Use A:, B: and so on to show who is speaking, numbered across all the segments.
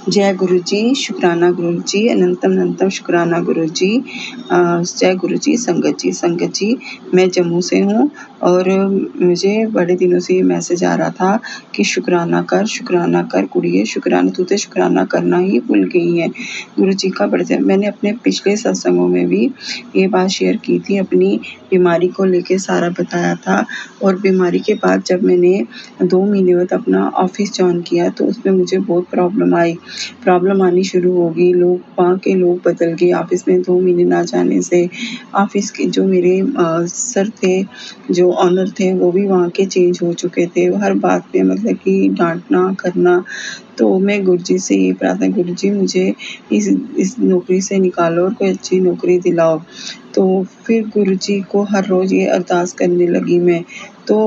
A: जय गुरु जी, शुक्राना गुरु जी, अनंतम अनंतम शुक्राना गुरु जी। जय गुरु जी। संगत जी, मैं जम्मू से हूँ और मुझे बड़े दिनों से ये मैसेज आ रहा था कि शुक्राना कर कुड़िए, शुक्राना तू तो शुक्राना करना ही भूल गई है। गुरु जी का बड़े मैंने अपने पिछले सत्संगों में भी ये बात शेयर की थी, अपनी बीमारी को लेके सारा बताया था। और बीमारी के बाद जब मैंने 2 महीने बाद अपना ऑफिस ज्वाइन किया तो उसमें मुझे बहुत प्रॉब्लम आनी शुरू हो गई। वहाँ के लोग बदल गए ऑफिस में 2 महीने ना जाने से। ऑफिस के जो मेरे सर थे, जो ऑनर थे, वो भी वहाँ के चेंज हो चुके थे। हर बात पे मतलब कि डांटना करना। तो मैं गुरुजी से ये प्रार्थना, गुरुजी मुझे इस नौकरी से निकालो और कोई अच्छी नौकरी दिलाओ। तो फिर गुरुजी को हर रोज़ ये अरदास करने लगी मैं। तो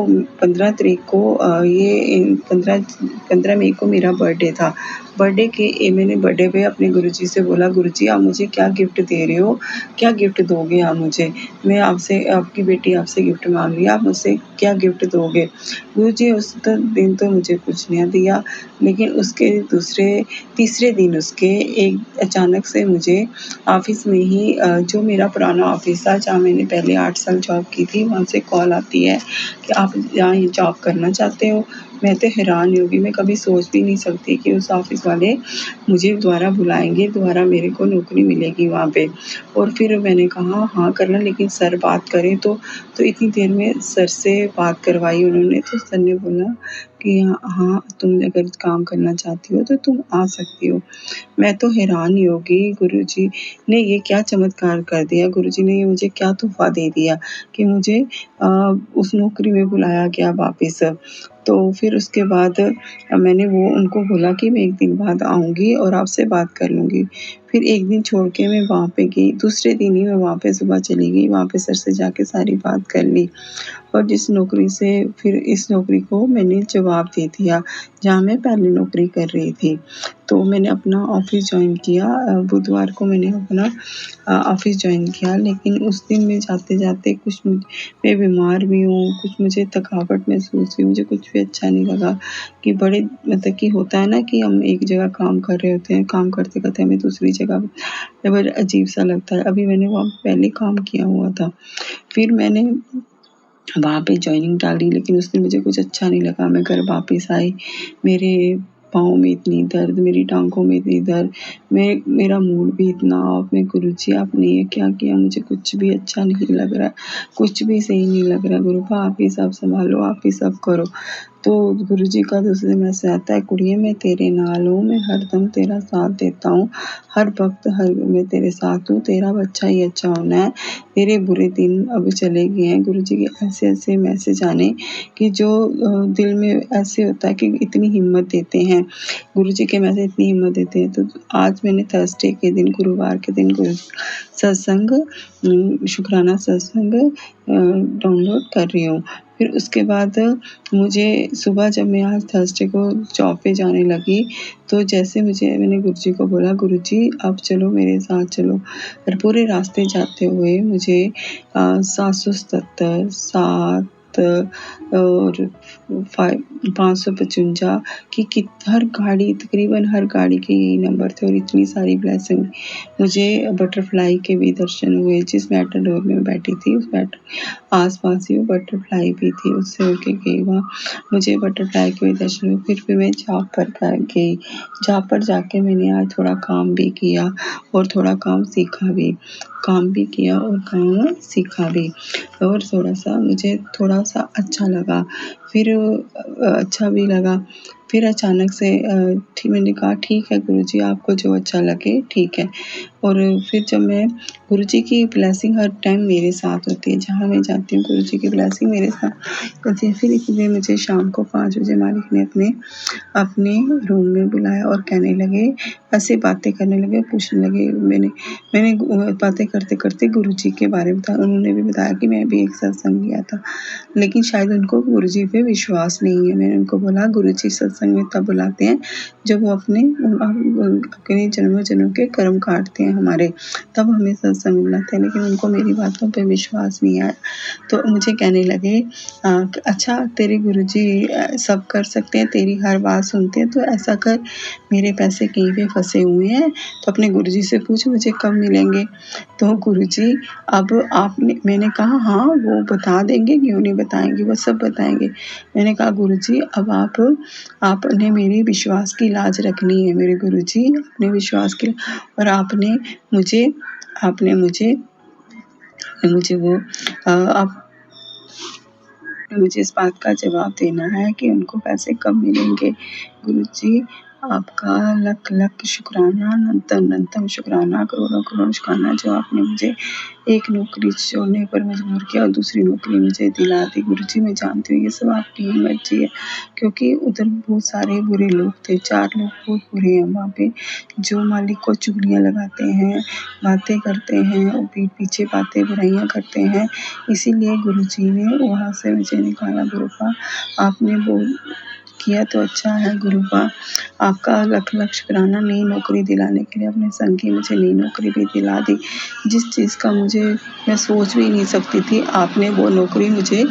A: 15 तारीख को ये 15 मई को मेरा बर्थडे था। मैंने बर्थडे पे अपने गुरुजी से बोला, गुरुजी आप मुझे क्या गिफ्ट दे रहे हो? क्या गिफ्ट दोगे आप मुझे? मैं आपसे, आपकी बेटी आपसे गिफ्ट माँग रही है, आप मुझसे क्या गिफ्ट दोगे? गुरुजी उस दिन तो मुझे कुछ नहीं दिया, लेकिन उसके तीसरे दिन उसके एक अचानक से मुझे ऑफिस में ही जो मेरा पुराना ऑफिस था, जहाँ मैंने पहले 8 साल जॉब की थी, वहाँ से कॉल आती है कि आप यहाँ ये जॉब करना चाहते हो। मैं तो हैरान हो गई, मैं कभी सोच भी नहीं सकती कि उस ऑफिस वाले मुझे दोबारा बुलाएँगे, दोबारा मेरे को नौकरी मिलेगी वहाँ पे। और फिर मैंने कहा हाँ करना, लेकिन सर बात करें तो इतनी देर में सर से बात करवाई उन्होंने, तो सर ने बोला कि हाँ, तुम अगर काम करना चाहती हो तो तुम आ सकती हो। मैं तो हैरान ही हो गई, गुरुजी ने ये क्या चमत्कार कर दिया, गुरुजी ने ये मुझे क्या तोहफ़ा दे दिया कि मुझे उस नौकरी में बुलाया गया वापस। तो फिर उसके बाद मैंने वो उनको बोला कि मैं 1 दिन बाद आऊँगी और आपसे बात कर लूँगी। फिर 1 दिन छोड़ के मैं वहाँ पे गई, दूसरे दिन ही मैं वहाँ पे सुबह चली गई, वहाँ पे सर से जाके सारी बात कर ली। और जिस नौकरी से फिर इस नौकरी को मैंने जवाब दे दिया, जहाँ मैं पहले नौकरी कर रही थी। तो मैंने अपना ऑफिस ज्वाइन किया, बुधवार को मैंने अपना ऑफिस ज्वाइन किया, लेकिन उस दिन मैं जाते-जाते मैं बीमार भी हूँ, कुछ मुझे थकावट महसूस हुई, मुझे कुछ भी अच्छा नहीं लगा कि बड़े मतलब कि होता है ना कि हम एक जगह काम कर रहे होते हैं, काम करते-करते हमें दूसरी जगह बड़ा अजीब-सा लगता है। अभी मैंने वहाँ पहले काम किया हुआ था। फिर मैंने वहाँ पे जॉइनिंग डाली, लेकिन उस दिन मुझे कुछ अच्छा नहीं लगा। मैं घर वापस आई, मेरे पाँव में इतनी दर्द, मेरी टाँगों में इतनी दर्द, मेरा मूड भी इतना ऑफ। मैं गुरुजी आपने ये क्या किया? मुझे कुछ भी अच्छा नहीं लग रहा है, कुछ भी सही नहीं लग रहा है। गुरुपा आप ही सब सँभालो, आप ही सब करो। तो गुरुजी का दूसरे में से आता है, कुड़िए मैं तेरे नाल हूँ, मैं हरदम तेरा साथ देता हूँ, हर वक़्त मैं तेरे साथ हूँ, तेरा अच्छा ही अच्छा होना है, तेरे बुरे दिन अब चले गए हैं। गुरुजी के ऐसे-ऐसे मैसेज आने कि जो दिल में ऐसे होता है कि इतनी हिम्मत देते हैं। गुरुजी के मैसेज इतनी हिम्मत देते हैं। तो आज मैंने थर्सडे के दिन, गुरुवार के दिन शुक्राना सत्संग डाउनलोड कर रही हूँ। फिर उसके बाद मुझे सुबह जब मैं आज थर्सडे को जॉब पे जाने लगी, तो जैसे मैंने गुरुजी को बोला, गुरुजी आप चलो मेरे साथ चलो। और पूरे रास्ते जाते हुए मुझे 777, 7 और 555 की हर गाड़ी, तकरीबन हर गाड़ी के यही नंबर थे और इतनी सारी ब्लेसिंग। मुझे बटरफ्लाई के भी दर्शन हुए, जिस मेटाडोर में बैठी थी उस आस-पास ही वो बटरफ्लाई भी थी, उससे उड़ के गई वहाँ, मुझे बटरफ्लाई के भी दर्शन हुए। फिर मैं जॉब पर गई, जॉब पर जाके मैंने आज थोड़ा काम भी किया और थोड़ा काम सीखा भी। काम भी किया और काम सीखा भी, और थोड़ा-सा मुझे थोड़ा-सा अच्छा लगा। फिर अच्छा भी लगा। फिर अचानक से मैंने कहा ठीक है गुरुजी, आपको जो अच्छा लगे ठीक है। और फिर जब मैं, गुरुजी की ब्लेसिंग हर टाइम मेरे साथ होती है, जहाँ मैं जाती हूँ गुरुजी की ब्लेसिंग मेरे साथ होती है। फिर इसलिए मुझे शाम को 5 बजे मालिक ने अपने रूम में बुलाया और कहने लगे, ऐसे बातें करने लगे, पूछने लगे। मैंने बातें करते-करते गुरुजी के बारे में बताया। उन्होंने भी बताया कि मैं भी एक सत्संग गया था, लेकिन शायद उनको गुरुजी पे विश्वास नहीं है। मैंने उनको बोला, गुरुजी सत्संग में तब बुलाते हैं जब वो अपने जन्मों-जन्म के कर्म काटते हैं। हमारे, तब हमें सत्संग में बुलाते हैं, लेकिन उनको मेरी बातों पे विश्वास नहीं आया। तो मुझे कहने लगे अच्छा तेरे गुरुजी सब कर सकते हैं, तेरी हर बात सुनते हैं, तो ऐसा कर, मेरे पैसे कहीं पे फंसे हुए हैं तो अपने गुरुजी से पूछ मुझे कब मिलेंगे। तो गुरुजी अब मैंने कहा हाँ वो बता देंगे, क्यों नहीं बताएंगे, वो सब बताएंगे। मैंने कहा गुरुजी अब आपने मेरे विश्वास की लाज रखनी है, मेरे गुरुजी अपने विश्वास की, और आपने मुझे वो आप मुझे इस बात का जवाब देना है कि उनको पैसे कब मिलेंगे। गुरुजी आपका लख लख शुक्राना, अनंतम शुक्राना, करोड़ों करोड़ शुक्राना, जो आपने मुझे एक नौकरी छोड़ने पर मजबूर किया और दूसरी नौकरी मुझे दिला दी। गुरुजी मैं जानती हूँ ये सब आपकी ही मर्जी है, क्योंकि उधर बहुत सारे बुरे लोग थे, 4 लोग बहुत बुरे हैं वहाँ पे, जो मालिक को चुगलियाँ लगाते हैं, बातें करते हैं और पीठ पीछे बातें बुराइयाँ करते हैं। इसीलिए गुरुजी ने वहाँ से मुझे निकाला। गुरुपा आपने वो किया तो अच्छा है, गुरुपा आपका लख लख शुक्राना, नई नौकरी दिलाने के लिए अपने संग की मुझे नई नौकरी भी दिला दी। जिस चीज़ का मैं सोच भी नहीं सकती थी, आपने वो नौकरी मुझे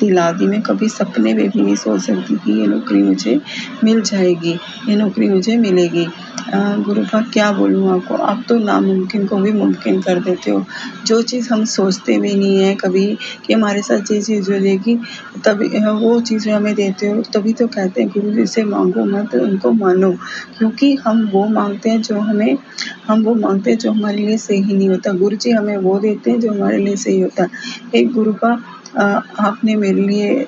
A: दिला दी। मैं कभी सपने में भी नहीं सोच सकती थी ये नौकरी मुझे मिल जाएगी, ये नौकरी मुझे मिलेगी। गुरुपा क्या बोलूँ आपको, आप तो नामुमकिन को भी मुमकिन कर देते हो। जो चीज़ हम सोचते भी नहीं है कभी कि हमारे साथ ये चीज़ हो जाएगी, तभी वो चीज़ हमें देते हो। तभी तो कहते हैं गुरु जी से मांगो मत, उनको मानो, क्योंकि हम वो मांगते हैं जो हमारे लिए सही नहीं होता। गुरु जी हमें वो देते हैं जो हमारे लिए सही होता है। हे गुरुपा आपने मेरे लिए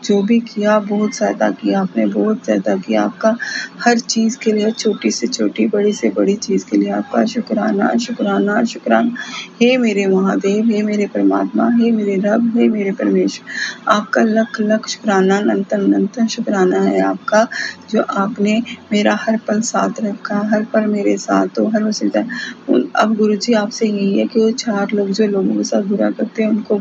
A: जो भी किया बहुत सहायता की, आपने बहुत सहायता की। आपका हर चीज़ के लिए, छोटी से छोटी बड़ी से बड़ी चीज़ के लिए आपका शुक्राना शुक्राना शुक्राना। हे मेरे महादेव, हे मेरे परमात्मा, हे मेरे रब, हे मेरे परमेश्वर, आपका लख लख शुक्राना, अनंतम शुक्राना है आपका, जो आपने मेरा हर पल साथ रखा, हर पल मेरे साथ हो, हर मुसीबत। अब गुरुजी आपसे यही है कि वो 4 लोग जो लोगों के साथ बुरा करते हैं उनको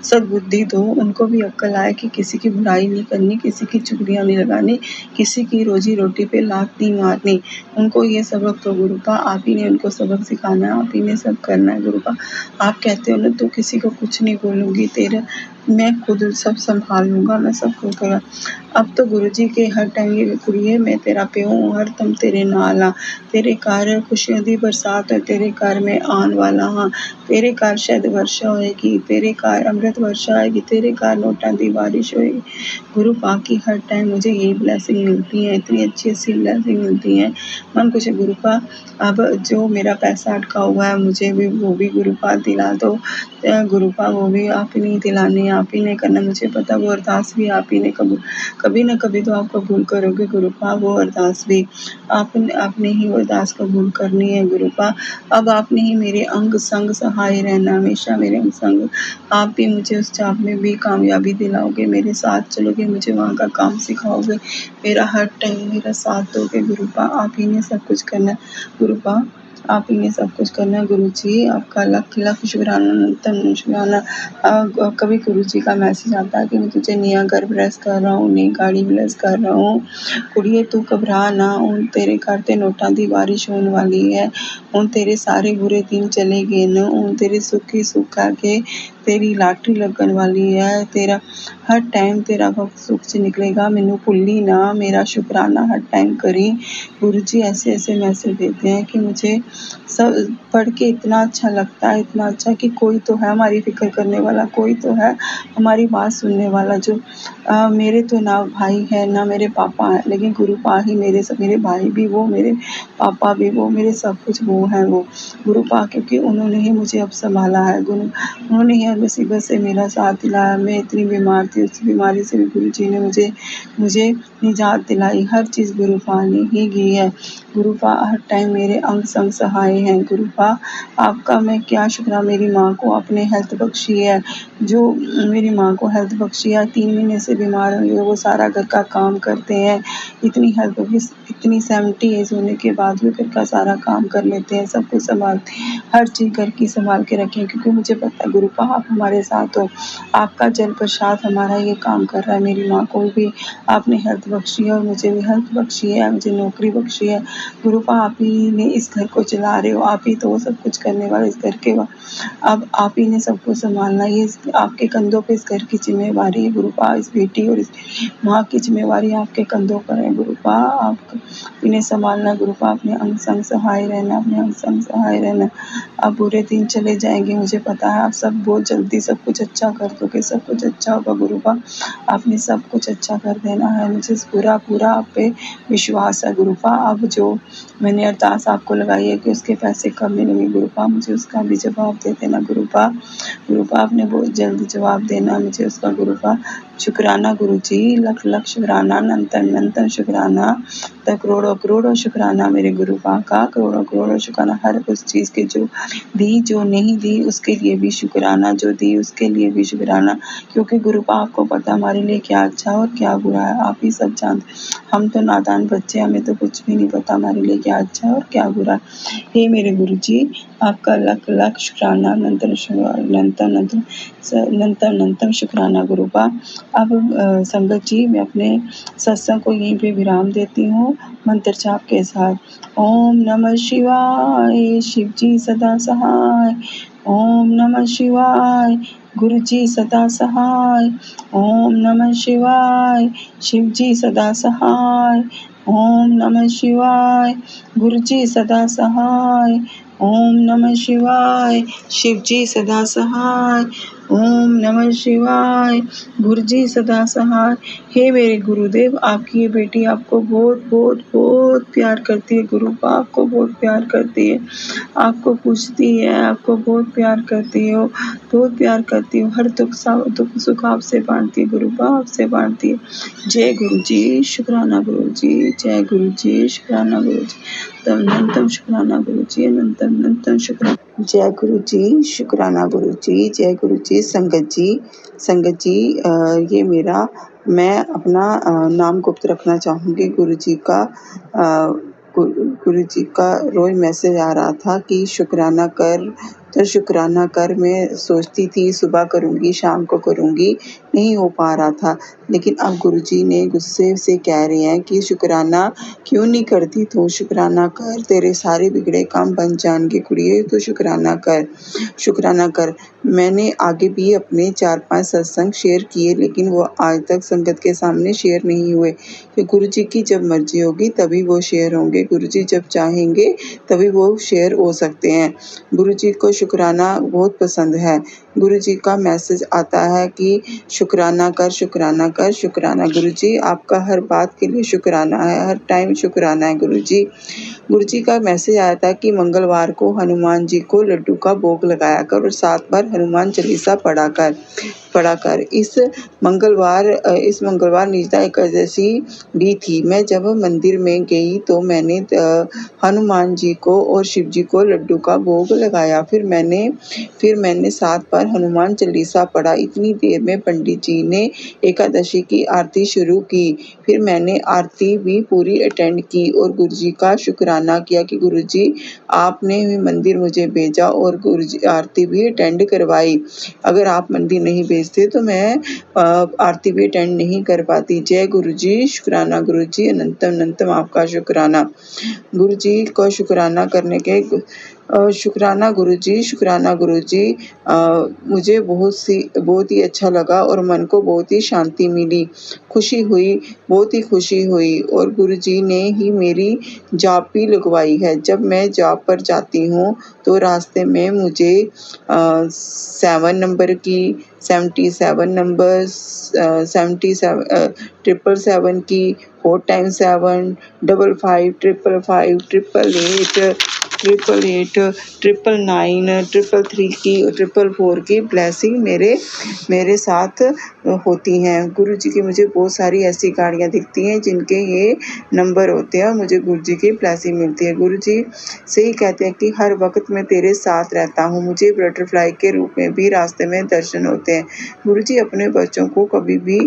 A: सद्बुद्धि दो, उनको भी अक्ल आए कि किसी की बुराई नहीं करनी, किसी की चुगलियाँ नहीं लगानी, किसी की रोजी रोटी पे लात नहीं मारनी। उनको ये सबक दो गुरुपा, आप ही ने उनको सबक सिखाना है, आप ही ने सब करना है गुरुपा। आप कहते हो ना तो किसी को कुछ नहीं बोलूँगी, मैं खुद सब संभाल लूँगा, मैं सब खुद करूँगा। अब तो गुरुजी के हर टाइम ये कुड़िए मैं तेरा प्यो हूँ, हर दम तेरे नाल हाँ, तेरे घर खुशियों दी बरसात है, तेरे घर में आन वाला हाँ, तेरे घर शायद वर्षा होएगी, तेरे घर अमृत वर्षा आएगी, तेरे घर नोटां दी बारिश होएगी। गुरु पाक की हर टाइम मुझे यही ब्लेसिंग मिलती है, इतनी अच्छी अच्छी ब्लेसिंग मिलती है। मन कुछ गुरुपा अब जो मेरा पैसा अटका हुआ है मुझे भी वो भी गुरुपा दिला दो। गुरुपा वो भी आप ही नहीं दिलाने, आप ही ने करना, मुझे पता वो अरदास भी आप ही ने कभी ना कभी तो आप कबूल करोगे गुरुपा, वो अरदास भी आपने ही वो अरदास कबूल करनी है गुरुपा। अब आपने ही मेरे अंग संग सहाय रहना, हमेशा मेरे अंग संग, आप भी मुझे उस जॉब में भी कामयाबी दिलाओगे, मेरे साथ चलोगे, मुझे वहाँ का काम सिखाओगे, मेरा हर टाइम मेरा साथ दोगे गुरुपा। आप ही ने सब कुछ करना गुरुपा, आप ही ने सब कुछ करना। गुरुजी आपका लख लख शुक्राना, अनंतम शुक्राना। कभी गुरुजी का मैसेज आता है कि मैं तुझे नया घर ब्लेस कर रहा हूँ, नई गाड़ी ब्लेस कर रहा हूँ, कुड़िए तू घबरा ना, हुण तेरे घर ते नोटां दी बारिश होने वाली है, हुण तेरे सारे बुरे दिन चले गए न, हुण तेरे सुख ही सुख आके तेरी लाटरी लगन वाली है, तेरा हर टाइम तेरा वक्त सुख से निकलेगा, मैनू भुल्ली ना, मेरा शुक्राना हर टाइम करी। गुरुजी ऐसे ऐसे मैसेज देते हैं कि मुझे सब पढ़ के इतना अच्छा लगता है, इतना अच्छा कि कोई तो है हमारी फिक्र करने वाला, कोई तो है हमारी बात सुनने वाला। जो मेरे तो ना भाई है ना मेरे पापा हैं, लेकिन गुरुपा ही मेरे भाई भी वो, मेरे पापा भी वो, मेरे सब कुछ वो हैं वो गुरुपा, क्योंकि उन्होंने ही मुझे अब संभाला है, उन्होंने ही हर मुसीबत से मेरा साथ दिलाया। मैं इतनी बीमार थी, उस बीमारी से भी गुरुजी ने मुझे निजात दिलाई, हर चीज़ गुरुपा ने ही की है। गुरुपा हर टाइम मेरे अंग संग सहाय हैं गुरुपा, आपका मैं क्या शुक्र, मेरी माँ को आपने हेल्थ बख्शी है, जो मेरी माँ को हेल्थ बख्शी है, 3 महीने से बीमार हुई है, वो सारा घर का काम करते हैं, इतनी 70 एज होने के बाद भी घर का सारा काम कर लेते हैं, सब कुछ संभालते हैं, हर चीज़ घर की संभाल के रखें, क्योंकि मुझे पता है गुरुपा आप हमारे साथ हो, आपका जल प्रसाद हमारा ये काम कर रहा है। मेरी माँ को भी आपने हेल्थ बख्शी है और मुझे भी हेल्थ बख्शी है, मुझे नौकरी बख्शी है। गुरुपा आप ही ने इस घर को चला रहे हो, आप ही तो सब कुछ करने वाले इस घर के। अब आप ही ने सब कुछ संभालना, ये आपके कंधों पे इस घर की जिम्मेवारी है गुरुपा। इस बेटी और इस माँ की जिम्मेवारी आपके कंधों पर है गुरुपा। आप इन्हें संभालना गुरुपा, अपने अंग संग सहाय रहना, अपने अंग संग सहाय रहना। अब बुरे दिन चले जाएंगे, मुझे पता है। आप सब बहुत जल्दी सब कुछ अच्छा कर दोगे, सब कुछ अच्छा होगा गुरुपा। आपने सब कुछ अच्छा कर देना है, मुझे पूरा पूरा आप पे विश्वास है गुरुपा। अब जो मैंने अरदास आपको लगाई है कि उसके पैसे कब मिलेंगे गुरुपा, मुझे उसका भी जवाब दे देना गुरुपा। गुरुपा आपने बहुत जल्दी जवाब देना मुझे उसका गुरुपा। शुक्राना गुरुजी, लख लख शुक्राना, अनंतन अनंतन शुक्राना, करोड़ों करोड़ों शुक्राना मेरे गुरुपा का, करोड़ों करोड़ों शुक्राना हर उस चीज़ के जो दी, जो नहीं दी उसके लिए भी शुक्राना, जो दी उसके लिए भी शुक्राना। क्योंकि गुरुपा आपको पता हमारे लिए क्या अच्छा और क्या बुरा है, आप ही सब जानते। हम तो नादान बच्चे, हमें तो कुछ भी नहीं पता हमारे लिए क्या अच्छा है और क्या बुरा है। हे मेरे गुरुजी, आपका लख लख शुक्राना, अनंतन अनंतम शुक्राना गुरुपा। अब संगत जी, मैं अपने सत्संग को यहीं पे विराम देती हूँ मंत्र जाप के साथ। ओम नमः शिवाय, शिव जी सदा सहाय। ओम नमः शिवाय, गुरु जी सदा सहाय। ओम नमः शिवाय, शिव जी सदा सहाय। ओम नमः शिवाय, गुरु जी सदा सहाय। ओम नमः शिवाय, शिव जी सदा सहाय। ओम नमः शिवाय, गुरु जी सदा सहाय। हे मेरे गुरुदेव, आपकी ये बेटी आपको बहुत बहुत बहुत प्यार करती है गुरुपा, आपको बहुत प्यार करती है, आपको पूछती है, आपको बहुत प्यार करती हो, बहुत प्यार करती हो। हर दुख सुख आपसे बांटती है गुरुपा, आपसे बांटती है। जय गुरु जी, शुक्राना गुरु जी, जय गुरु जी, शुक्राना गुरु जी, अनंतम शुक्राना गुरु जी, अनंतम अनंतम शुक्राना। जय गुरु जी, शुक्राना गुरु जी, जय गुरु जी। संगत जी, ये मेरा, मैं अपना नाम गुप्त रखना चाहूँगी। गुरु जी का रोज मैसेज आ रहा था कि शुक्राना कर, तो शुक्राना कर। मैं सोचती थी सुबह करूँगी, शाम को करूँगी, नहीं हो पा रहा था। लेकिन अब गुरुजी ने गुस्से से कह रहे हैं कि शुक्राना क्यों नहीं करती, तो शुक्राना कर, तेरे सारे बिगड़े काम बन जाएंगे कुड़िए, तो शुक्राना कर, शुक्राना कर। मैंने आगे भी अपने 4-5 सत्संग शेयर किए, लेकिन वो आज तक संगत के सामने शेयर नहीं हुए, कि गुरुजी की जब मर्जी होगी तभी वो शेयर होंगे, गुरुजी जब चाहेंगे तभी वो शेयर हो सकते हैं। गुरुजी को शुक्राना बहुत पसंद है। गुरुजी का मैसेज आता है कि शुक्राना कर, शुक्राना कर, शुक्राना। गुरुजी आपका हर बात के लिए शुक्राना है, हर टाइम शुक्राना है गुरुजी। गुरुजी का मैसेज आया था कि मंगलवार को हनुमान जी को लड्डू का भोग लगाया कर और 7 बार हनुमान चालीसा पढ़ा कर। इस मंगलवार निर्जला एकादशी भी थी। मैं जब मंदिर में गई तो मैंने हनुमान जी को और शिव जी को लड्डू का भोग लगाया। फिर मैंने 7 बार हनुमान चालीसा पढ़ा। इतनी देर में पंडित जी ने एकादशी की आरती शुरू की। फिर मैंने आरती भी पूरी अटेंड की और गुरुजी का शुक्राना किया कि गुरुजी आपने भी मंदिर मुझे भेजा और गुरुजी आरती भी अटेंड करवाई। अगर आप मंदिर नहीं भेजते तो मैं आरती भी अटेंड नहीं कर पाती। जय गुरुजी, शुक्राना गुरुजी, अनंतम अनंतम आपका शुक्राना। गुरुजी को शुक्राना करने के शुक्राना गुरुजी, शुक्राना गुरुजी। मुझे बहुत ही अच्छा लगा और मन को बहुत ही शांति मिली, खुशी हुई, बहुत ही खुशी हुई। और गुरुजी ने ही मेरी जाप भी लगवाई है। जब मैं जाप पर जाती हूँ तो रास्ते में मुझे 7 नंबर की, 77 नंबर, 77 777 की, 4 टाइम्स 7, 55, 555, 888, 888, 999, 333 की और 444 की ब्लेसिंग मेरे साथ होती हैं। गुरु जी की मुझे बहुत सारी ऐसी गाड़ियाँ दिखती हैं जिनके ये नंबर होते हैं और मुझे गुरु जी की ब्लेसिंग मिलती है। गुरु जी से ही कहते हैं कि हर वक्त मैं तेरे साथ रहता हूँ। मुझे बटरफ्लाई के रूप में भी रास्ते में दर्शन होते हैं। गुरु जी अपने बच्चों को कभी भी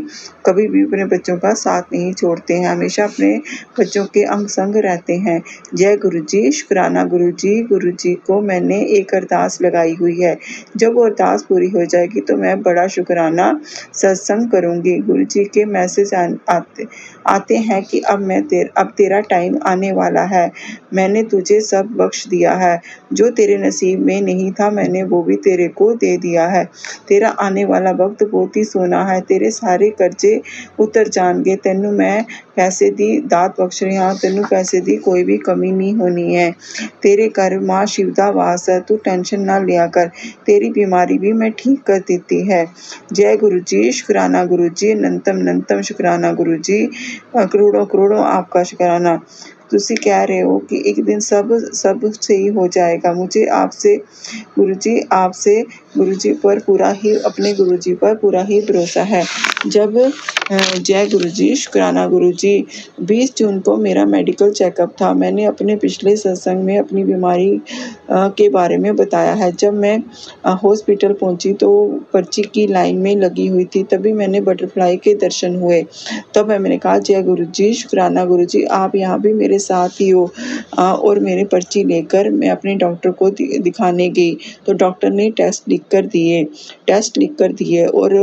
A: अपने बच्चों का साथ नहीं छोड़ते हैं, हमेशा अपने बच्चों के अंग संग रहते हैं। जय गुरु जी, शुक्राना गुरु जी को मैंने एक अरदास लगाई हुई है। जब वो अरदास पूरी हो जाएगी तो मैं बड़ा शुक्राना सत्संग करूंगी। गुरु जी के मैसेज आते हैं कि अब तेरा टाइम आने वाला है। मैंने तुझे सब बख्श दिया है, जो तेरे नसीब में नहीं था मैंने वो भी तेरे को दे दिया है। तेरा आने वाला वक्त बहुत ही सोना है, तेरे सारे कर्जे उतर जाणगे। तैनू मैं पैसे दी दात बख्श रहा, तैनू पैसे दी कोई भी कमी नहीं होनी है। तेरे घर माँ शिव दा वास है, तू टेंशन ना लिया कर, तेरी बीमारी भी मैं ठीक कर देती है। जय गुरु जी, शुक्राना गुरु जी, अनंतम अनंतम शुक्राना गुरु जी, करोड़ों करोड़ों आपका शुक्राना। तुसी कह रहे हो कि एक दिन सब सही हो जाएगा। मुझे आपसे गुरु जी पर पूरा ही अपने गुरु जी पर पूरा ही भरोसा है। जब जय गुरु जी, शुक्राना गुरु जी। 20 जून को मेरा मेडिकल चेकअप था। मैंने अपने पिछले सत्संग में अपनी बीमारी के बारे में बताया है। जब मैं हॉस्पिटल पहुंची तो पर्ची की लाइन में लगी हुई थी, तभी मैंने बटरफ्लाई के दर्शन हुए। तब मैंने कहा जय गुरु जी, शुक्राना गुरु जी, आप यहाँ भी मेरे साथ ही हो। और मेरे पर्ची लेकर मैं अपने डॉक्टर को दिखाने गई तो डॉक्टर ने टेस्ट लिख कर दिए और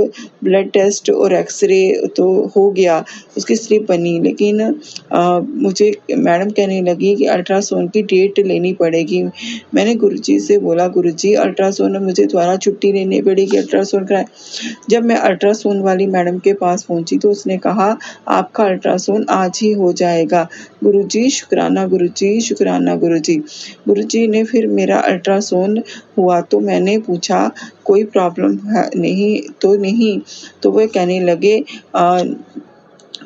A: ब्लड टेस्ट और एक्सरे तो हो गया, उसकी स्लिप बनी, लेकिन मुझे मैडम कहने लगी कि अल्ट्रासाउंड की डेट लेनी पड़ेगी। मैंने गुरुजी से बोला गुरुजी अल्ट्रासाउंड मुझे दोबारा छुट्टी लेनी पड़ेगी अल्ट्रासाउंड कराए। जब मैं अल्ट्रासाउंड वाली मैडम के पास पहुंची तो उसने कहा आपका अल्ट्रासाउंड आज ही हो जाएगा। गुरुजी शुक्राना गुरुजी, शुक्राना गुरुजी। गुरुजी ने फिर मेरा अल्ट्रासाउंड हुआ तो मैंने पूछा कोई प्रॉब्लम है नहीं, तो वह कहने लगे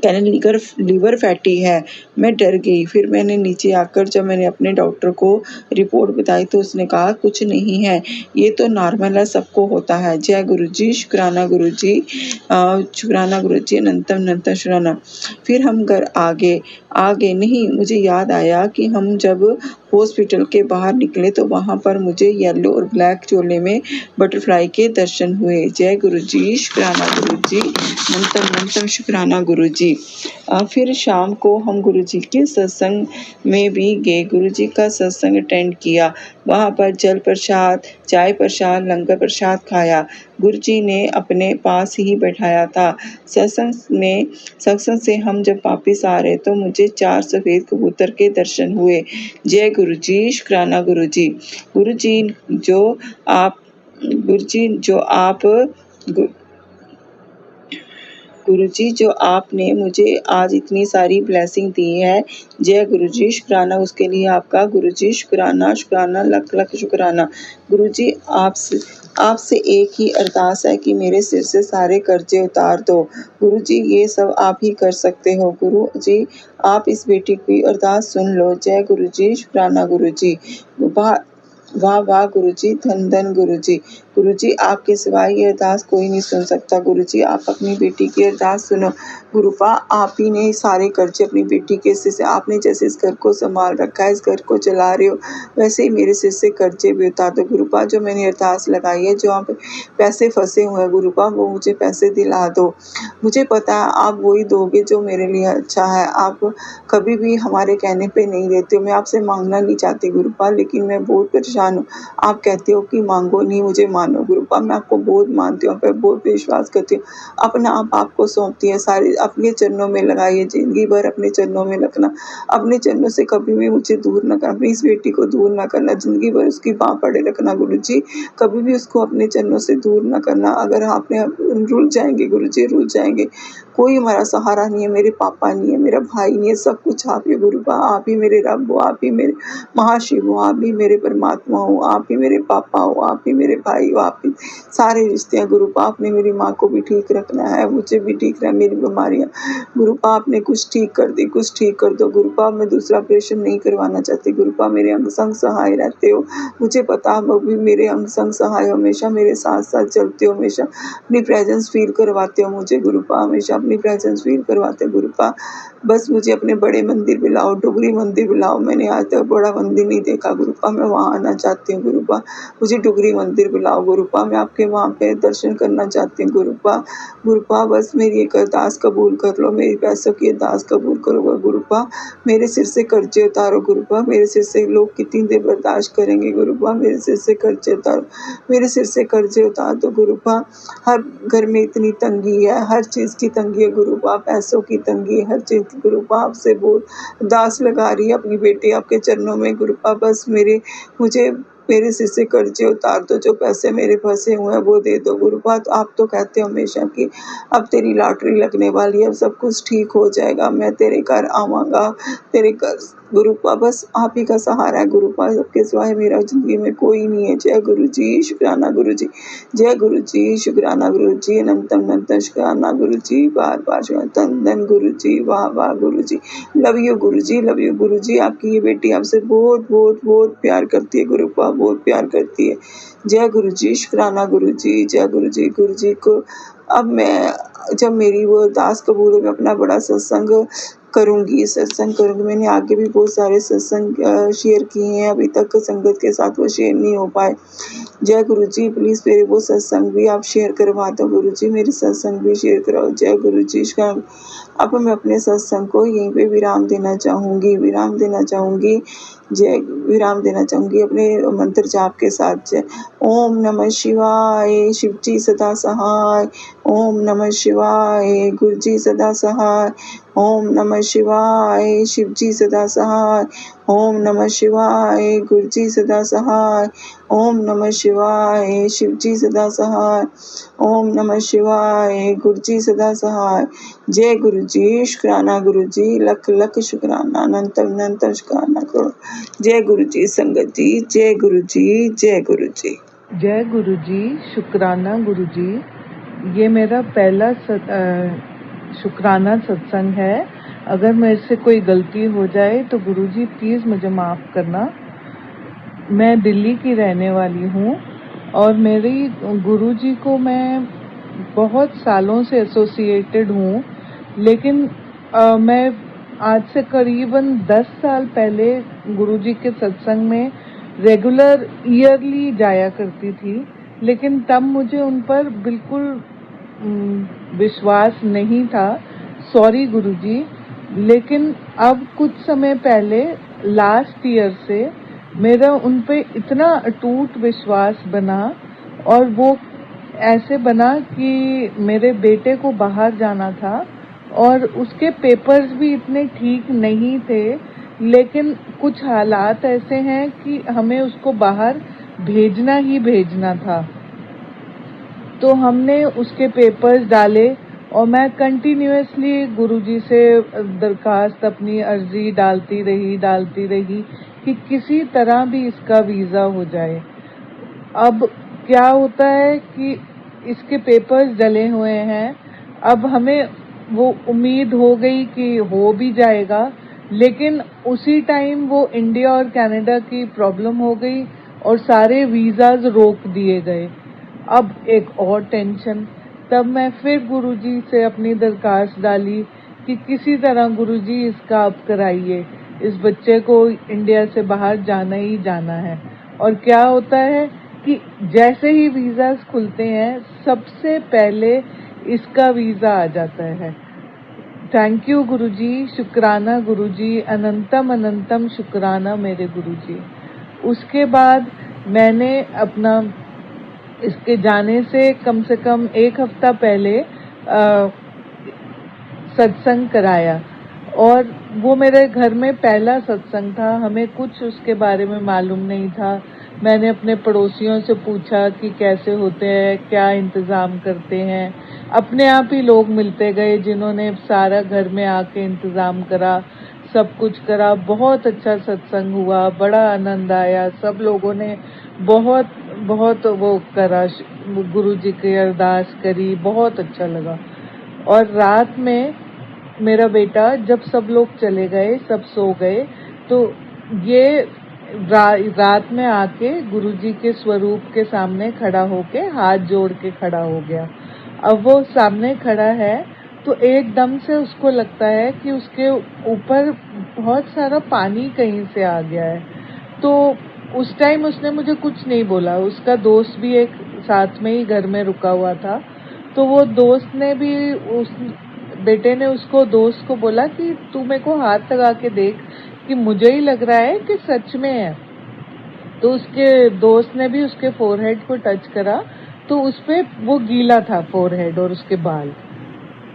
A: लीवर फैटी है। मैं डर गई। फिर मैंने नीचे आकर जब मैंने अपने डॉक्टर को रिपोर्ट बताई तो उसने कहा कुछ नहीं है, ये तो नॉर्मल है, सबको होता है। जय गुरु जी, शुक्राना गुरु जी, शुक्राना गुरु जी, अनंतम अनंतम शुक्राना। फिर हम घर आगे नहीं, मुझे याद आया कि हम जब हॉस्पिटल के बाहर निकले तो वहाँ पर मुझे येलो और ब्लैक चोले में बटरफ्लाई के दर्शन हुए। जय गुरु जी, शुक्राना गुरु जी, अनंतम अनंतम शुक्राना गुरु जी। फिर शाम को हम गुरु जी के सत्संग में भी गए। गुरु जी का सत्संग अटेंड किया। वहाँ पर जल प्रसाद, चाय प्रसाद, लंगर प्रसाद खाया। गुरु जी ने अपने पास ही बैठाया था। सत्संग से हम जब वापिस आ रहे तो मुझे 4 सफ़ेद कबूतर के दर्शन हुए। जय गुरु जी, शुक्राना गुरु जी। गुरु जी जो आपने मुझे आज इतनी सारी ब्लेसिंग दी है, जय गुरु जी, शुक्राना उसके लिए आपका। गुरु जी शुक्राना, शुक्राना, लख लख शुक्राना। गुरु जी आपसे एक ही अरदास है कि मेरे सिर से सारे कर्जे उतार दो। गुरु जी ये सब आप ही कर सकते हो। गुरु जी आप इस बेटी की अरदास सुन लो। जय गुरु जी, शुक्राना गुरु जी। वाह वाह गुरु जी, धन धन गुरु जी। गुरु जी आपके सिवाय ये अरदास कोई नहीं सुन सकता। गुरु जी आप अपनी बेटी की अरदास सुनो। गुरुपा आप ही ने सारे कर्जे अपनी बेटी के सिर से, आपने जैसे इस घर को संभाल रखा है, इस घर को चला रहे हो, वैसे ही मेरे सिर से कर्जे भी उतार दो। गुरुपा जो मैंने अरदास लगाई है, जो आप पैसे फंसे हुए हैं गुरुपा, वो मुझे पैसे दिला दो। मुझे पता है आप वही दोगे जो मेरे लिए अच्छा है। आप कभी भी हमारे कहने पे नहीं देते हो। मैं आपसे मांगना नहीं चाहती गुरुपा, लेकिन मैं बहुत परेशान हूँ। आप कहते हो कि मांगो नहीं, मुझे मानो गुरुपा। मैं आपको बहुत मानती हूँ, आप पे बहुत विश्वास करती हूँ। अपना आप आपको सौंपती है, सारी अपने चरणों में लगाइए, जिंदगी भर अपने चरणों में रखना। अपने चरणों से कभी भी मुझे दूर न करना, अपनी इस बेटी को दूर न करना, जिंदगी भर उसकी बाँह पड़े रखना गुरु जी। कभी भी उसको अपने चरणों से दूर न करना। अगर आपने रुल जाएंगे गुरु जी, रुल जाएंगे। कोई हमारा सहारा नहीं है, मेरे पापा नहीं है, मेरा भाई नहीं है, सब कुछ आप ही गुरुपा। आप ही मेरे रब हो, आप ही मेरे महाशिव हो, आप ही मेरे परमात्मा हो, आप ही मेरे पापा हो, आप ही मेरे भाई हो, आप ही सारे रिश्ते हैं गुरुपा। आपने मेरी माँ को भी ठीक रखना है, मुझे भी ठीक रखना, मेरी बीमारियाँ गुरुपा आपने कुछ ठीक कर दी, कुछ ठीक कर दो गुरुपा। मैं दूसरा ऑपरेशन नहीं करवाना चाहती गुरुपा, मेरे अंग संग सहाय रहते हो। मुझे पता आप भी मेरे अंग संग सहाय हो, हमेशा मेरे साथ साथ चलते हो, हमेशा अपनी प्रेजेंस फील करवाते हो मुझे गुरुपा, हमेशा अपनी प्रेजेंस फील करवाते हो गुरुपा। बस मुझे अपने बड़े मंदिर बुलाओ, डुगरी मंदिर बुलाओ। मैंने आज तक बड़ा मंदिर नहीं देखा गुरुपा, मैं वहाँ आना चाहती हूँ गुरुपा। मुझे डुगरी मंदिर बुलाओ गुरुपा, मैं आपके वहाँ पे दर्शन करना चाहती हूँ गुरुपा। गुरुपा बस मेरी एक अरदास कबूल कर लो, मेरी पैसों की अरदास कबूल करो गुरुपा। मेरे सिर से कर्जे उतारो गुरुपा, मेरे सिर से लोग कितनी देर बर्दाश्त करेंगे गुरुपा, मेरे सिर से कर्जे उतारो, मेरे सिर से कर्जे उतार दो गुरुपा। हर घर में इतनी तंगी है, हर चीज़ की तंगी तंगी है गुरुपा, पैसों की तंगी, हर चीज़ गुरुपा आपसे बहुत दास लगा रही है अपनी बेटी आपके चरणों में गुरुपा। बस मुझे मेरे सिर से कर्जे उतार दो, जो पैसे मेरे फंसे हुए हैं वो दे दो गुरुपा। तो आप तो कहते हो हमेशा कि अब तेरी लॉटरी लगने वाली है, अब सब कुछ ठीक हो जाएगा, मैं तेरे घर आवांगा, तेरे घर गुरुपा। बस आप ही का सहारा है गुरुपा, सबके सिवाय मेरा ज़िंदगी में कोई नहीं है। जय गुरु जी, शुक्राना गुरु जी, जय गुरु जी, शुक्राना गुरु जी, अनंतम अनंतम शुक्राना गुरु जी, बार-बार धन गुरु जी, वाह-वाह गुरु जी, love you Guru ji, love you गुरु जी। आपकी ये बेटी आपसे बहुत बहुत बहुत प्यार करती है गुरुपा, बहुत प्यार करती है। जय गुरु जी, शुक्राना गुरु जी, जय गुरु जी को अब मैं जब मेरी वो अरदास कबूल हो, मैं अपना बड़ा सत्संग करूँगी। मैंने आगे भी बहुत सारे सत्संग शेयर किए हैं, अभी तक संगत के साथ वो शेयर नहीं हो पाए। जय गुरु जी, प्लीज़ मेरे वो सत्संग भी आप शेयर करवा दो गुरु जी, मेरे सत्संग भी शेयर कराओ। जय गुरु जी। अब मैं अपने सत्संग को यहीं पे विराम देना चाहूँगी, विराम देना चाहूँगी अपने मंत्र जाप के साथ। जय ओम नमः शिवाय, शिव जी सदा सहाय। ओम नमः शिवाय, गुरु जी सदा सहाय। ओम नमः शिवाय, शिव जी सदा सहाय। ओम नमः शिवाय, गुरु जी सदा सहाय। ओम नमः शिवाय, शिव जी सदा सहाय। ओम नमः शिवाय, गुरु जी सदा सहाय। जय गुरु जी, शुक्राना गुरु जी, लख लख शुक्राना, अनंतम अनंतम शुक्राना करो। जय गुरु जी संगत जी, जय गुरु जी, जय गुरु जी।
B: जय गुरु जी, शुक्राना गुरु जी। ये मेरा पहला शुक्राना सत्संग है। अगर मेरे से कोई गलती हो जाए तो गुरु जी प्लीज़ मुझे माफ़ करना। मैं दिल्ली की रहने वाली हूँ और मेरी गुरु जी को मैं बहुत सालों से एसोसिएटेड हूँ, लेकिन मैं आज से करीबन 10 साल पहले गुरु जी के सत्संग में रेगुलर ईयरली जाया करती थी, लेकिन तब मुझे उन पर बिल्कुल विश्वास नहीं था। सॉरी गुरुजी। लेकिन अब कुछ समय पहले लास्ट ईयर से मेरा उन पे इतना अटूट विश्वास बना, और वो ऐसे बना कि मेरे बेटे को बाहर जाना था और उसके पेपर्स भी इतने ठीक नहीं थे, लेकिन कुछ हालात ऐसे हैं कि हमें उसको बाहर भेजना ही भेजना था। तो हमने उसके पेपर्स डाले और मैं कंटिन्यूअसली गुरुजी से दरखास्त, अपनी अर्जी डालती रही कि किसी तरह भी इसका वीज़ा हो जाए। अब क्या होता है कि इसके पेपर्स डले हुए हैं, अब हमें वो उम्मीद हो गई कि हो भी जाएगा, लेकिन उसी टाइम वो इंडिया और कनाडा की प्रॉब्लम हो गई और सारे वीज़ाज रोक दिए गए। अब एक और टेंशन। तब मैं फिर गुरुजी से अपनी दरखास्त डाली कि किसी तरह गुरुजी इसका आप कराइए, इस बच्चे को इंडिया से बाहर जाना ही जाना है। और क्या होता है कि जैसे ही वीज़ाज खुलते हैं सबसे पहले इसका वीज़ा आ जाता है। थैंक यू गुरुजी, शुक्राना गुरुजी, अनंतम अनंतम शुक्राना मेरे गुरुजी। उसके बाद मैंने अपना इसके जाने से कम 1 हफ्ता पहले सत्संग कराया, और वो मेरे घर में पहला सत्संग था। हमें कुछ उसके बारे में मालूम नहीं था। मैंने अपने पड़ोसियों से पूछा कि कैसे होते हैं, क्या इंतज़ाम करते हैं। अपने आप ही लोग मिलते गए जिन्होंने सारा घर में आके इंतज़ाम करा, सब कुछ करा। बहुत अच्छा सत्संग हुआ, बड़ा आनंद आया। सब लोगों ने बहुत बहुत वो करा, गुरु जी की अरदास करी, बहुत अच्छा लगा। और रात में मेरा बेटा, जब सब लोग चले गए, सब सो गए, तो ये रात में आके गुरुजी के स्वरूप के सामने खड़ा होके हाथ जोड़ के खड़ा हो गया। अब वो सामने खड़ा है तो एकदम से उसको लगता है कि उसके ऊपर बहुत सारा पानी कहीं से आ गया है। तो उस टाइम उसने मुझे कुछ नहीं बोला। उसका दोस्त भी एक साथ में ही घर में रुका हुआ था, तो वो दोस्त ने भी, उस बेटे ने उसको दोस्त को बोला कि तू मेरे को हाथ लगा के देख कि मुझे ही लग रहा है कि सच में है। तो उसके दोस्त ने भी उसके फोरहेड को टच करा, तो उस पे वो गीला था फोरहेड और उसके बाल।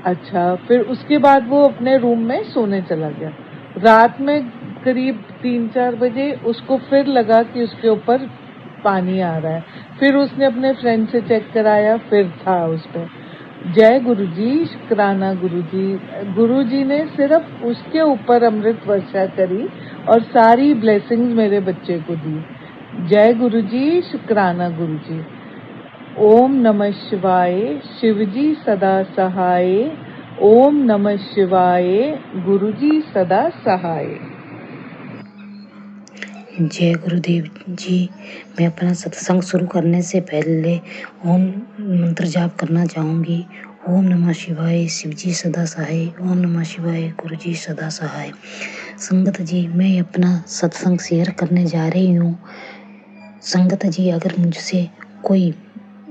B: अच्छा, फिर उसके बाद वो अपने रूम में सोने चला गया। रात में करीब 3-4 बजे उसको फिर लगा कि उसके ऊपर पानी आ रहा है। फिर उसने अपने फ्रेंड से चेक कराया, फिर था उस पे। जय गुरुजी, शुक्राना गुरुजी। गुरुजी ने सिर्फ उसके ऊपर अमृत वर्षा करी और सारी ब्लेसिंग्स मेरे बच्चे को दी। जय गुरुजी, शुक्राना गुरुजी। ओम नमः शिवाय, शिवजी सदा सहाय। ओम नमः शिवाय, गुरुजी सदा सहाय।
C: जय गुरुदेव जी। मैं अपना सत्संग शुरू करने से पहले ओम मंत्र जाप करना चाहूँगी। ओम नमः शिवाय, शिवजी सदा सहाय। ओम नमः शिवाय, गुरुजी सदा सहाय। संगत जी, मैं अपना सत्संग शेयर करने जा रही हूँ। संगत जी, अगर मुझसे कोई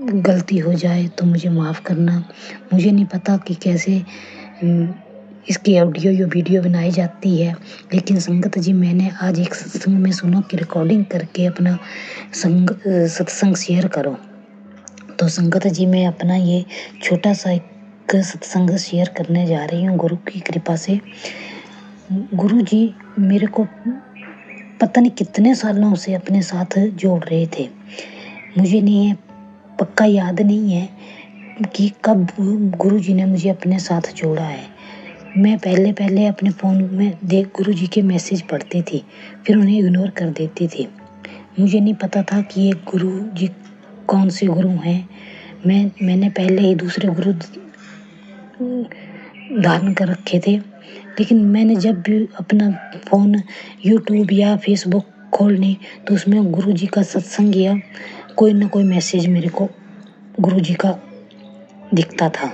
C: गलती हो जाए तो मुझे माफ़ करना। मुझे नहीं पता कि कैसे इसकी ऑडियो या वीडियो बनाई जाती है, लेकिन संगत जी, मैंने आज एक सत्संग में सुना कि रिकॉर्डिंग करके अपना सत्संग शेयर करो। तो संगत जी, मैं अपना ये छोटा सा एक सत्संग शेयर करने जा रही हूँ गुरु की कृपा से। गुरु जी मेरे को पता नहीं कितने सालों से अपने साथ जोड़ रहे थे। मुझे नहीं है, पक्का याद नहीं है कि कब गुरु जी ने मुझे अपने साथ जोड़ा है। मैं पहले अपने फ़ोन में गुरु जी के मैसेज पढ़ती थी, फिर उन्हें इग्नोर कर देती थी। मुझे नहीं पता था कि ये गुरु जी कौन से गुरु हैं। मैंने पहले ही दूसरे गुरु धारण कर रखे थे, लेकिन मैंने जब भी अपना फ़ोन यूट्यूब या फेसबुक खोलने तो उसमें गुरु जी का सत्संग या कोई ना कोई मैसेज मेरे को गुरु जी का दिखता था।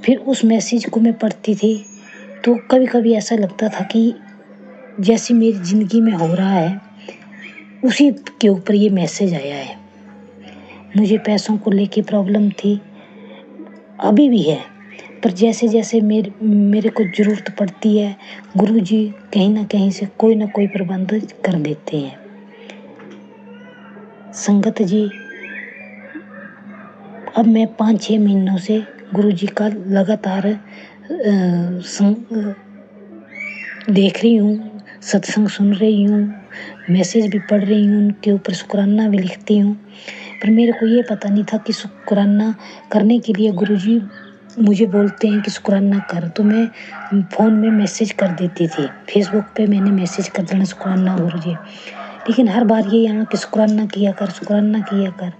C: फिर उस मैसेज को मैं पढ़ती थी तो कभी कभी ऐसा लगता था कि जैसे मेरी ज़िंदगी में हो रहा है उसी के ऊपर ये मैसेज आया है। मुझे पैसों को लेके प्रॉब्लम थी, अभी भी है, पर जैसे जैसे मेरे को ज़रूरत पड़ती है गुरु जी कहीं ना कहीं से कोई ना कोई प्रबंध कर देते हैं। संगत जी, अब मैं 5-6 महीनों से गुरु जी का लगातार देख रही हूँ, सत्संग सुन रही हूँ, मैसेज भी पढ़ रही हूँ, उनके ऊपर शुक्राना भी लिखती हूँ। पर मेरे को ये पता नहीं था कि शुक्राना करने के लिए गुरुजी मुझे बोलते हैं कि शुक्राना कर, तो मैं फ़ोन में मैसेज कर देती थी। फेसबुक पे मैंने मैसेज कर देना शुक्राना गुरुजी, लेकिन हर बार ये यहाँ कि शुक्राना किया कर, शुक्राना किया कर।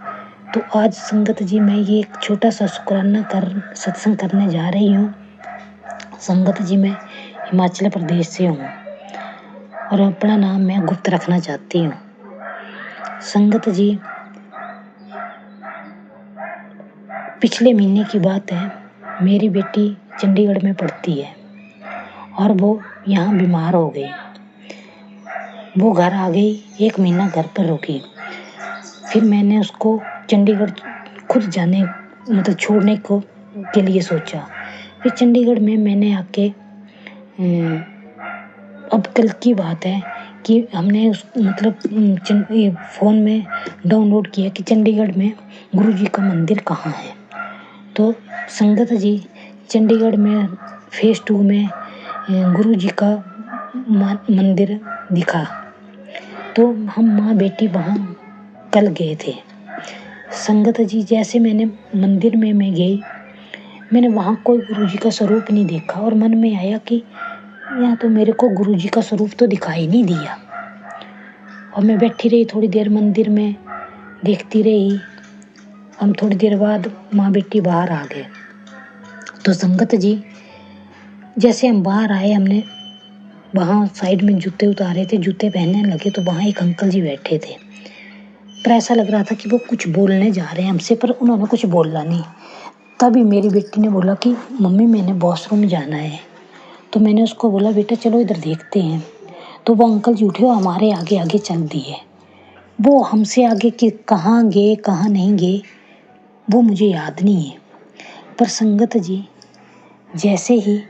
C: तो आज संगत जी, मैं ये एक छोटा सा शुक्राना कर सत्संग करने जा रही हूँ। संगत जी, मैं हिमाचल प्रदेश से हूँ और अपना नाम मैं गुप्त रखना चाहती हूँ। संगत जी, पिछले महीने की बात है, मेरी बेटी चंडीगढ़ में पढ़ती है और वो यहाँ बीमार हो गई। वो घर आ गई, 1 महीना घर पर रुकी। फिर मैंने उसको चंडीगढ़ खुद जाने छोड़ने के लिए सोचा। फिर चंडीगढ़ में मैंने आके अब कल की बात है कि हमने फ़ोन में डाउनलोड किया कि चंडीगढ़ में गुरु जी का मंदिर कहाँ है। तो संगत जी, चंडीगढ़ में फेज़ 2 में गुरु जी का मंदिर दिखा, तो हम माँ बेटी वहाँ कल गए थे। संगत जी, जैसे मैंने मंदिर में मैं गई, मैंने वहाँ कोई गुरु जी का स्वरूप नहीं देखा और मन में आया कि यहाँ तो मेरे को गुरु जी का स्वरूप तो दिखाई नहीं दिया। और मैं बैठी रही थोड़ी देर मंदिर में, देखती रही। हम थोड़ी देर बाद माँ बेटी बाहर आ गए। तो संगत जी, जैसे हम बाहर आए, हमने वहाँ साइड में जूते उतारे थे, जूते पहनने लगे तो वहाँ एक अंकल जी बैठे थे। पर ऐसा लग रहा था कि वो कुछ बोलने जा रहे हैं हमसे, पर उन्होंने कुछ बोला नहीं। तभी मेरी बेटी ने बोला कि मम्मी, मैंने वॉशरूम जाना है। तो मैंने उसको बोला, बेटा चलो इधर देखते हैं। तो वो अंकल जी उठे और हमारे आगे आगे चल दिए। वो हमसे आगे कि कहाँ गए कहाँ नहीं गए वो मुझे याद नहीं है। पर संगत जी, जैसे ही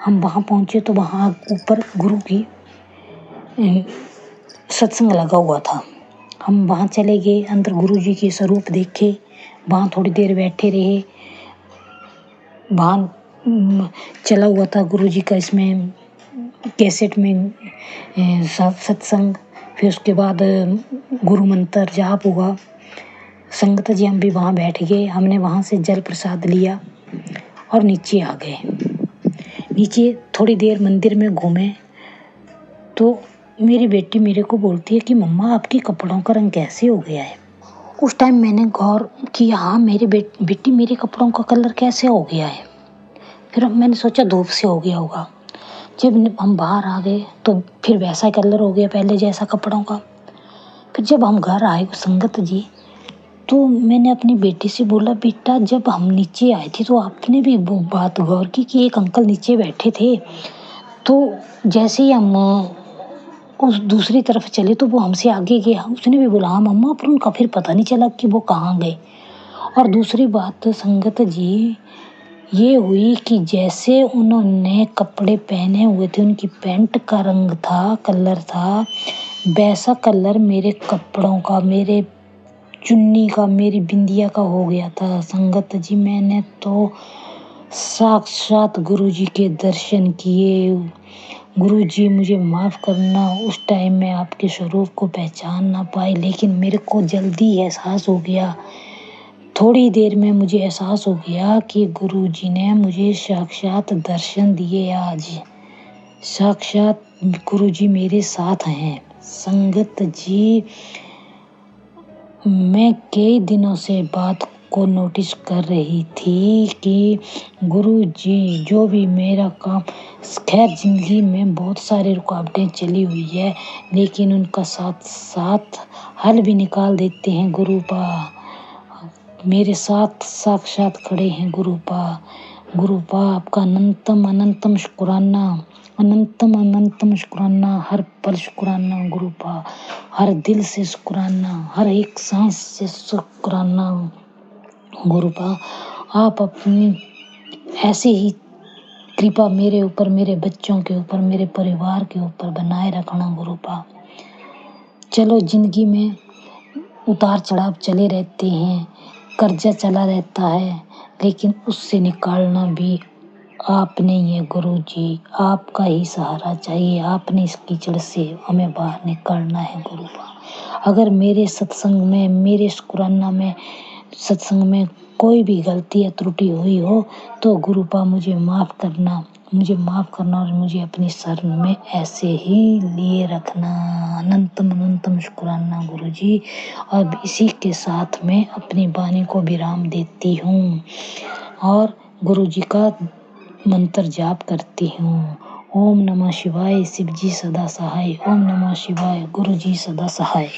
C: हम वहाँ पहुँचे तो वहाँ ऊपर गुरु की सत्संग लगा हुआ था। हम वहाँ चले गए, अंदर गुरु जी के स्वरूप देखे, वहाँ थोड़ी देर बैठे रहे। वहाँ चला हुआ था गुरुजी का इसमें कैसेट में सत्संग। फिर उसके बाद गुरु मंत्र जाप हुआ। संगत जी हम भी वहाँ बैठ गए, हमने वहाँ से जल प्रसाद लिया और नीचे आ गए। नीचे थोड़ी देर मंदिर में घूमे तो मेरी बेटी मेरे को बोलती है कि मम्मा आपके कपड़ों का रंग कैसे हो गया है। उस टाइम मैंने गौर किया, हाँ मेरी बेटी मेरे कपड़ों का कलर कैसे हो गया है। फिर मैंने सोचा धूप से हो गया होगा। जब हम बाहर आ गए तो फिर वैसा कलर हो गया पहले जैसा कपड़ों का। फिर जब हम घर आए संगत जी, तो मैंने अपनी बेटी से बोला, बेटा जब हम नीचे आए थे तो आपने भी वो बात गौर की कि एक अंकल नीचे बैठे थे, तो जैसे ही हम उस दूसरी तरफ चले तो वो हमसे आगे गया। उसने भी बोला हाँ मम्मा, पर उनका फिर पता नहीं चला कि वो कहाँ गए। और दूसरी बात संगत जी ये हुई कि जैसे उन्होंने कपड़े पहने हुए थे, उनकी पैंट का रंग था, कलर था, वैसा कलर मेरे कपड़ों का, मेरे चुन्नी का, मेरी बिंदिया का हो गया था। संगत जी मैंने तो साक्षात गुरुजी के दर्शन किए। गुरुजी मुझे माफ़ करना, उस टाइम में आपके स्वरूप को पहचान ना पाई, लेकिन मेरे को जल्दी एहसास हो गया। थोड़ी देर में मुझे एहसास हो गया कि गुरुजी ने मुझे साक्षात दर्शन दिए। आज साक्षात गुरुजी मेरे साथ हैं। संगत जी मैं कई दिनों से बात को नोटिस कर रही थी कि गुरुजी जो भी मेरा काम, खैर ज़िंदगी में बहुत सारी रुकावटें चली हुई है, लेकिन उनका साथ साथ हल भी निकाल देते हैं गुरुपा। मेरे साथ साक्षात खड़े हैं गुरुपा। गुरुपा आपका अनंतम अनंतम शुक्राना, अनंतम अनंतम शुक्राना, हर पल शुक्राना गुरुपा, हर दिल से शुक्राना, हर एक सांस से शुक्राना गुरुपा। आप अपनी ऐसी ही कृपा मेरे ऊपर, मेरे बच्चों के ऊपर, मेरे परिवार के ऊपर बनाए रखना गुरुपा। चलो जिंदगी में उतार चढ़ाव चले रहते हैं, कर्जा चला रहता है, लेकिन उससे निकालना भी आपने ही है गुरुजी। आपका ही सहारा चाहिए, आपने इस कीचड़ से हमें बाहर निकालना है गुरुपा। अगर मेरे सत्संग में, मेरे शुक्राना में, सत्संग में कोई भी गलती या त्रुटि हुई हो तो गुरुपा मुझे माफ़ करना, मुझे माफ़ करना और मुझे अपनी शरण में ऐसे ही लिए रखना। अनंतम अनंतम शुक्राना गुरुजी। और इसी के साथ में अपनी वाणी को विराम देती हूँ और गुरुजी का मंत्र जाप करती हूँ। ओम नमः शिवाय, शिवजी सदा सहाय। ओम नमः शिवाय, गुरुजी सदा सहाय।